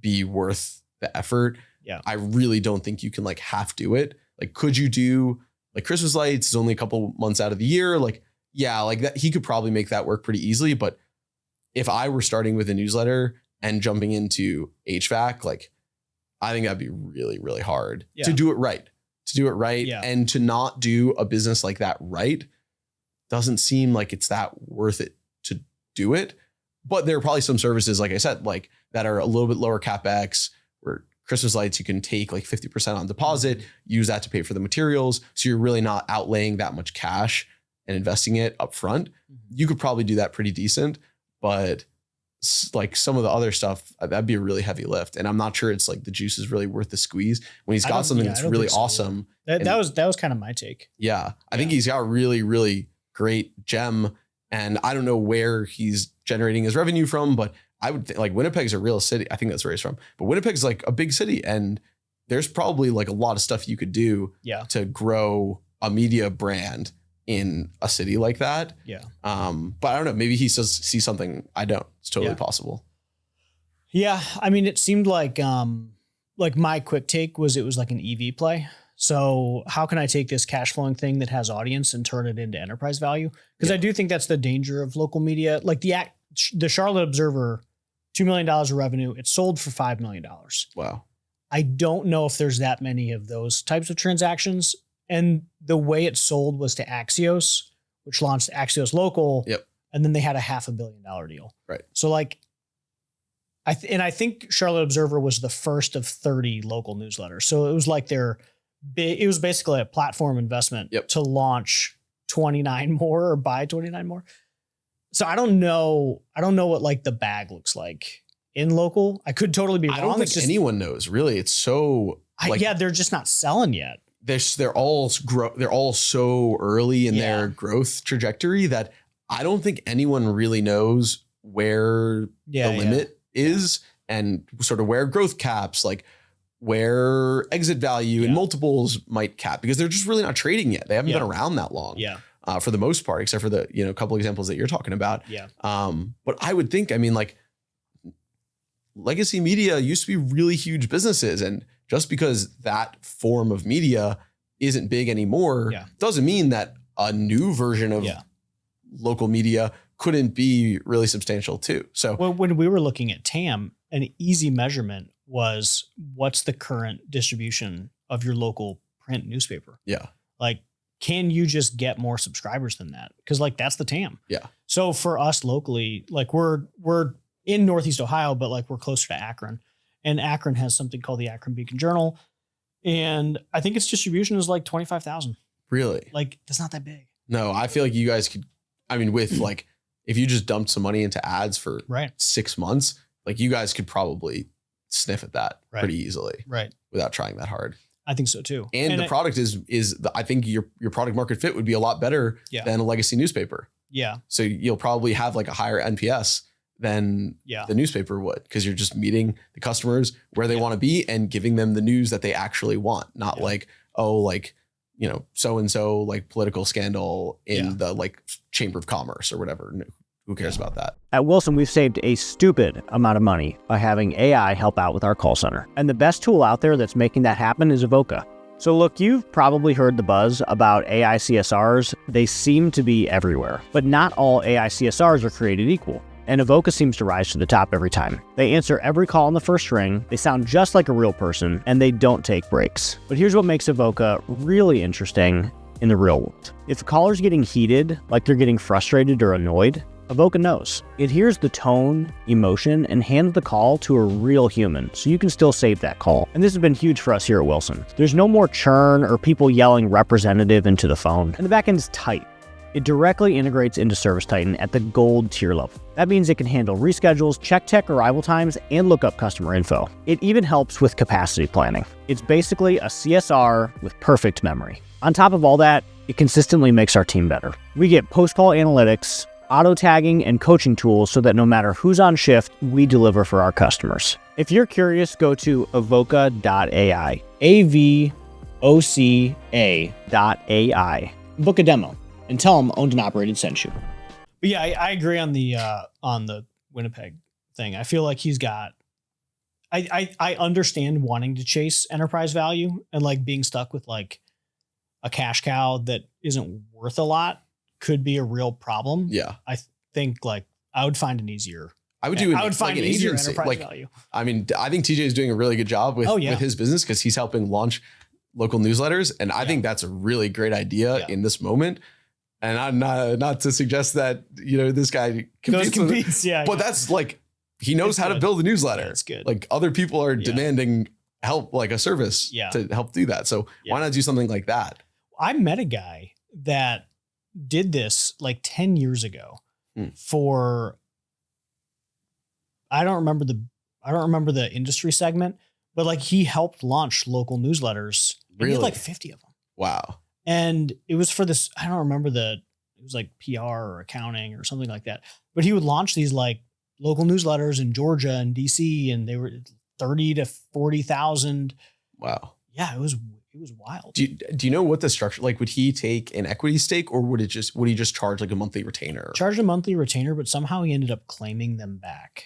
be worth the effort. Yeah. I really don't think you can half do it. Could you do Christmas lights is only a couple months out of the year? That he could probably make that work pretty easily. But if I were starting with a newsletter and jumping into HVAC, I think that'd be really, really hard to do it right. And to not do a business like that right doesn't seem like it's that worth it to do it. But there are probably some services, like I said, that are a little bit lower CapEx, where Christmas lights, you can take 50% on deposit, use that to pay for the materials. So you're really not outlaying that much cash and investing it up front. You could probably do that pretty decent, but some of the other stuff, that'd be a really heavy lift. And I'm not sure it's the juice is really worth the squeeze when he's got something that's really awesome. That was kind of my take. Yeah. I think he's got a really, really great gem, and I don't know where he's generating his revenue from, but I would think Winnipeg's a real city. I think that's where he's from, but Winnipeg's a big city, and there's probably a lot of stuff you could do to grow a media brand in a city like that. Yeah. But I don't know, maybe he sees something I don't. It's totally possible. Yeah. I mean, it seemed like my quick take was it was an EV play. So how can I take this cash flowing thing that has audience and turn it into enterprise value? Because I do think that's the danger of local media. The Charlotte Observer, $2 million of revenue. It sold for $5 million. Wow. I don't know if there's that many of those types of transactions. And the way it sold was to Axios, which launched Axios Local. Yep. And then they had a $500 million deal. Right. So I think Charlotte Observer was the first of 30 local newsletters. So it was it was basically a platform investment to launch 29 more or buy 29 more. So I don't know what the bag looks like in local. I could totally be wrong. I don't think anyone knows really. It's so they're just not selling yet. They're all so early in their growth trajectory that I don't think anyone really knows where the limit is, and sort of where growth caps, where exit value and multiples might cap, because they're just really not trading yet. They haven't been around that long. Yeah. For the most part, except for the couple examples that you're talking about. Yeah. But I would think, legacy media used to be really huge businesses, and just because that form of media isn't big anymore doesn't mean that a new version of local media couldn't be really substantial too. So when we were looking at TAM, an easy measurement was what's the current distribution of your local print newspaper. Yeah. Like, can you just get more subscribers than that? Because like that's the TAM. Yeah. So for us locally, like we're in Northeast Ohio, but like we're closer to Akron, and Akron has something called the Akron Beacon Journal, and I think its distribution is like 25,000. Really? Like that's not that big. No, I feel like you guys could. I mean, with like if you just dumped some money into ads for 6 months, like you guys could probably sniff at that pretty easily, without trying that hard. I think so too. And the product I think your product market fit would be a lot better than a legacy newspaper. Yeah. So you'll probably have like a higher NPS than the newspaper would, because you're just meeting the customers where they want to be and giving them the news that they actually want. Not like, oh, like, you know, so-and-so like political scandal in the like Chamber of Commerce or whatever. Who cares about that? At Wilson, we've saved a stupid amount of money by having AI help out with our call center. And the best tool out there that's making that happen is Avoca. So look, you've probably heard the buzz about AI CSRs. They seem to be everywhere, but not all AI CSRs are created equal. And Avoca seems to rise to the top every time. They answer every call on the first ring, they sound just like a real person, and they don't take breaks. But here's what makes Avoca really interesting in the real world. If a caller's getting heated, like they're getting frustrated or annoyed, Avoca knows. It hears the tone, emotion, and hands the call to a real human, so you can still save that call. And this has been huge for us here at Wilson. There's no more churn or people yelling representative into the phone, and the backend is tight. It directly integrates into ServiceTitan at the gold tier level. That means it can handle reschedules, check tech arrival times, and look up customer info. It even helps with capacity planning. It's basically a CSR with perfect memory. On top of all that, it consistently makes our team better. We get post-call analytics, auto tagging, and coaching tools so that no matter who's on shift, we deliver for our customers. If you're curious, go to avoca.ai, AVOCA.ai. Book a demo and tell them Owned and Operated sent you. But yeah, I agree on the Winnipeg thing. I feel like he's got, I understand wanting to chase enterprise value and like being stuck with like a cash cow that isn't worth a lot could be a real problem. Yeah. I think like I would find an easier. I would do I would find like an easier agency. enterprise like, value. I mean, I think TJ is doing a really good job with his business, because he's helping launch local newsletters. And I think that's a really great idea in this moment. And I'm not to suggest that, you know, this guy competes, but that's like, he knows how to build a newsletter. That's good. Like other people are demanding help, like a service to help do that. So why not do something like that? I met a guy that did this like 10 years ago for, I don't remember the industry segment, but like he helped launch local newsletters. Really? He had like 50 of them. Wow. And it was for this, I don't remember it was like PR or accounting or something like that. But he would launch these like local newsletters in Georgia and DC, and they were 30 to 40,000. Wow. Yeah, it was wild. Do you know what the structure, like, would he take an equity stake, or would he just charge like a monthly retainer? Charged a monthly retainer, but somehow he ended up claiming them back.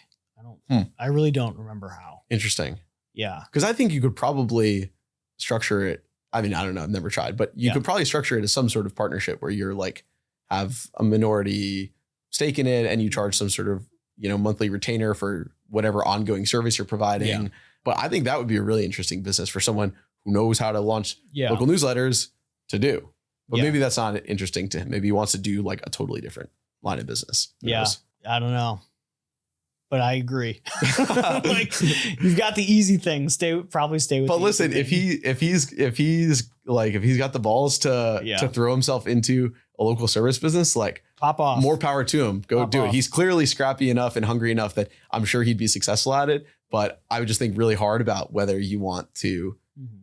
I really don't remember how. Interesting. Yeah. Because I think you could probably structure it. I mean, I don't know, I've never tried, but you could probably structure it as some sort of partnership where you're like, have a minority stake in it and you charge some sort of, you know, monthly retainer for whatever ongoing service you're providing. Yeah. But I think that would be a really interesting business for someone who knows how to launch local newsletters to do. But maybe that's not interesting to him. Maybe he wants to do like a totally different line of business. Who knows? I don't know. But I agree. Like, you've got the easy thing. Probably stay with. But listen, if he's got the balls to throw himself into a local service business, like, pop off. More power to him. Go do it. He's clearly scrappy enough and hungry enough that I'm sure he'd be successful at it. But I would just think really hard about whether you want to,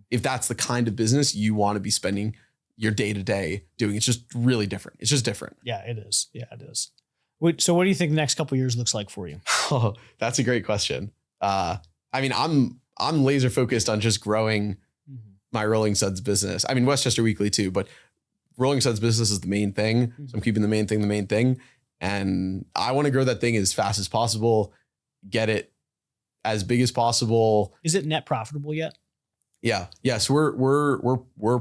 if that's the kind of business you want to be spending your day to day doing. It's just really different. It's just different. Yeah, it is. Yeah, it is. So what do you think the next couple of years looks like for you? Oh, that's a great question. I mean, I'm laser focused on just growing my Rolling Suds business. I mean, Westchester Weekly too, but Rolling Suds business is the main thing. So I'm keeping the main thing. And I want to grow that thing as fast as possible, get it as big as possible. Is it net profitable yet? Yeah. Yes. We're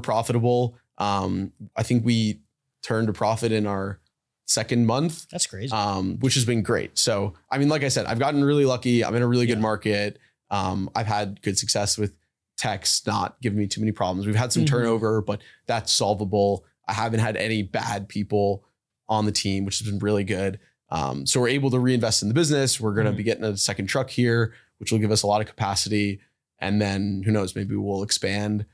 profitable. I think we turned a profit in our second month. That's crazy. Which has been great. So, I mean, like I said, I've gotten really lucky. I'm in a really good market. I've had good success with techs not giving me too many problems. We've had some turnover, but that's solvable. I haven't had any bad people on the team, which has been really good. So we're able to reinvest in the business. We're going to be getting a second truck here, which will give us a lot of capacity. And then who knows, maybe we'll expand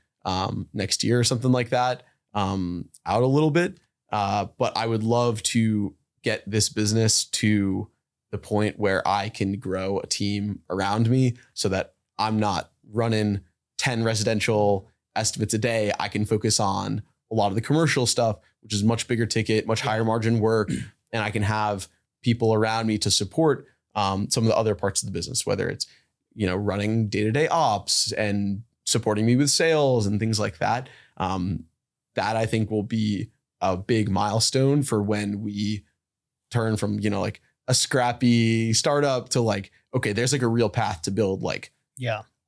next year or something like that out a little bit. But I would love to get this business to the point where I can grow a team around me so that I'm not running 10 residential estimates a day. I can focus on a lot of the commercial stuff, which is much bigger ticket, much higher margin work. And I can have people around me to support some of the other parts of the business, whether it's, running day-to-day ops and supporting me with sales and things like that. That I think will be a big milestone for when we turn from, like a scrappy startup to like, okay, there's like a real path to build like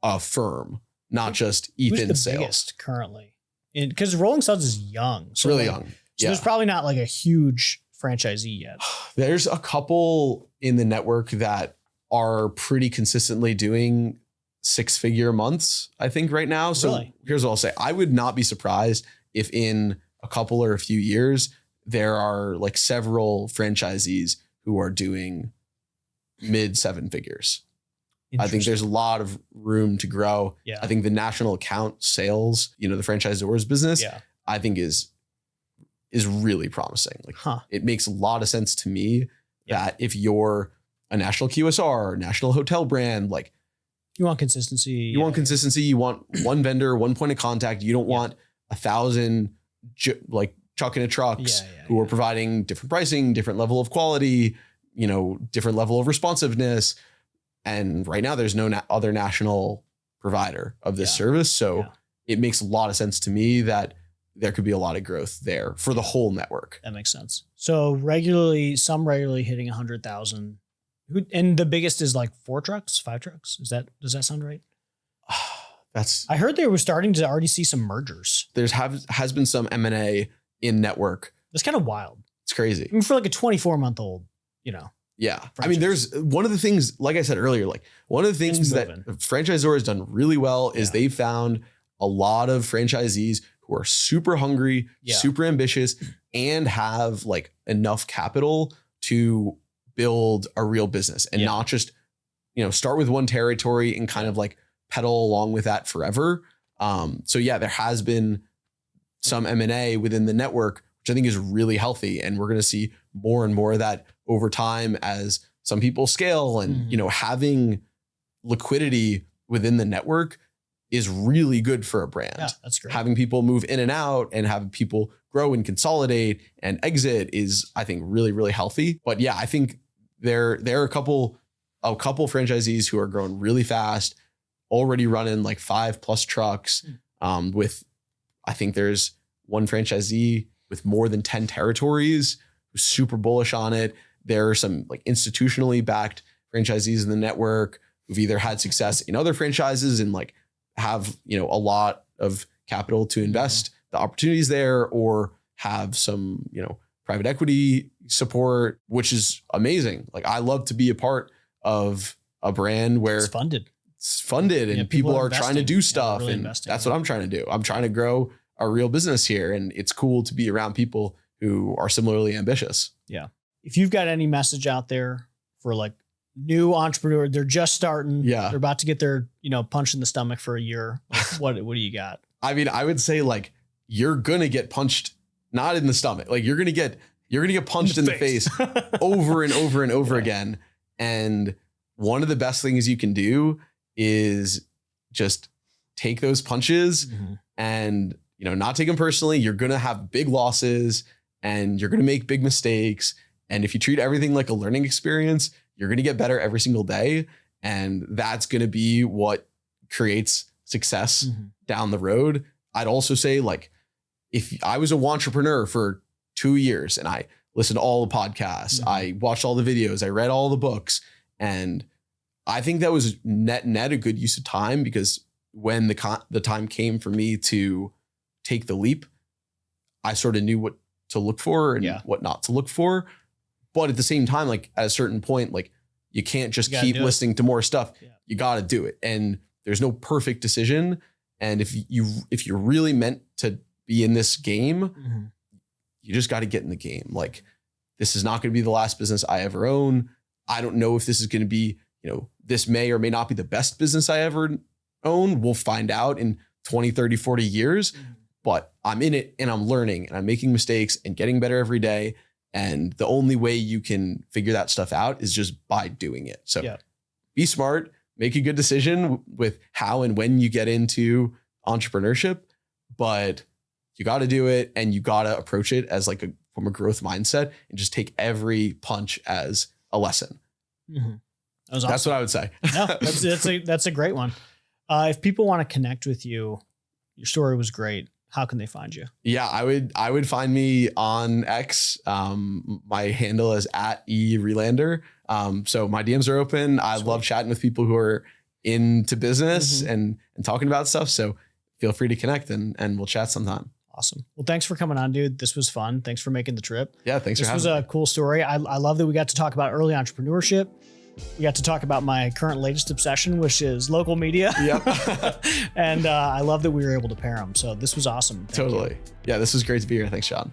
a firm, not just Ethan Who's the sales. Biggest currently, because Rolling Suds is young. It's really young. So there's probably not like a huge franchisee yet. There's a couple in the network that are pretty consistently doing 6-figure months, I think right now. So here's what I'll say. I would not be surprised if in a couple or a few years, there are like several franchisees who are doing mid 7 figures. I think there's a lot of room to grow. I think the national account sales, the franchisors business, I think is really promising. Like it makes a lot of sense to me that if you're a national QSR or national hotel brand, like you want consistency. You want consistency. You want one vendor, one point of contact. You don't want 1,000 like truck in a trucks who are providing different pricing, different level of quality, different level of responsiveness. And right now there's no other national provider of this service. So it makes a lot of sense to me that there could be a lot of growth there for the whole network. That makes sense. So some regularly hitting 100,000. And the biggest is like 4 trucks, 5 trucks. Does that sound right? I heard they were starting to already see some mergers. Has been some M&A in network. It's kind of wild. It's crazy. I mean, for like a 24-month-old, Yeah. Franchise. I mean, there's one of the things, like I said earlier, like one of the things that franchisor has done really well is they found a lot of franchisees who are super hungry, super ambitious, and have like enough capital to build a real business and not just, start with one territory and kind of like pedal along with that forever. So there has been some M&A within the network, which I think is really healthy. And we're going to see more and more of that over time as some people scale and, having liquidity within the network is really good for a brand. Yeah, that's great. Having people move in and out and having people grow and consolidate and exit is, I think, really, really healthy. But I think there are a couple franchisees who are growing really fast, already running like 5+ trucks. I think there's one franchisee with more than 10 territories who's super bullish on it. There are some like institutionally backed franchisees in the network who've either had success in other franchises and like have, a lot of capital to invest the opportunities there, or have some, private equity support, which is amazing. Like I love to be a part of a brand where it's funded and people are trying to do stuff. Really, and that's what I'm trying to do. I'm trying to grow a real business here. And it's cool to be around people who are similarly ambitious. Yeah. If you've got any message out there for like new entrepreneur, they're just starting. They're about to get their, punch in the stomach for a year. Like, what do you got? I mean, I would say like, you're going to get punched, not in the stomach. Like you're going to get punched in the face over and over and over again. And one of the best things you can do is just take those punches and, not take them personally. You're going to have big losses and you're going to make big mistakes. And if you treat everything like a learning experience, you're going to get better every single day. And that's going to be what creates success down the road. I'd also say like, if I was a entrepreneur for 2 years and I listened to all the podcasts, I watched all the videos, I read all the books, and I think that was net a good use of time, because when the time came for me to take the leap, I sort of knew what to look for and what not to look for. But at the same time, like at a certain point, like you can't just keep listening to more stuff. You got to do it. And there's no perfect decision. And if you're really meant to be in this game, you just got to get in the game. Like, this is not going to be the last business I ever own. I don't know if this is going to be, this may or may not be the best business I ever own. We'll find out in 20, 30, 40 years, but I'm in it and I'm learning and I'm making mistakes and getting better every day. And the only way you can figure that stuff out is just by doing it. So be smart, make a good decision with how and when you get into entrepreneurship, but you got to do it and you got to approach it as like from a growth mindset and just take every punch as a lesson. That's awesome. What I would say. No, that's a great one. If people want to connect with you, your story was great. How can they find you? Yeah, I would find me on X. My handle is @eRelander. So my DMs are open. I love chatting with people who are into business and talking about stuff. So feel free to connect and we'll chat sometime. Awesome. Well, thanks for coming on, dude. This was fun. Thanks for making the trip. Yeah, thanks for having me. This was a cool story. I love that we got to talk about early entrepreneurship. We got to talk about my current latest obsession, which is local media. Yep. And I love that we were able to pair them. So this was awesome. Thank you. Yeah, this was great to be here. Thanks, Sean.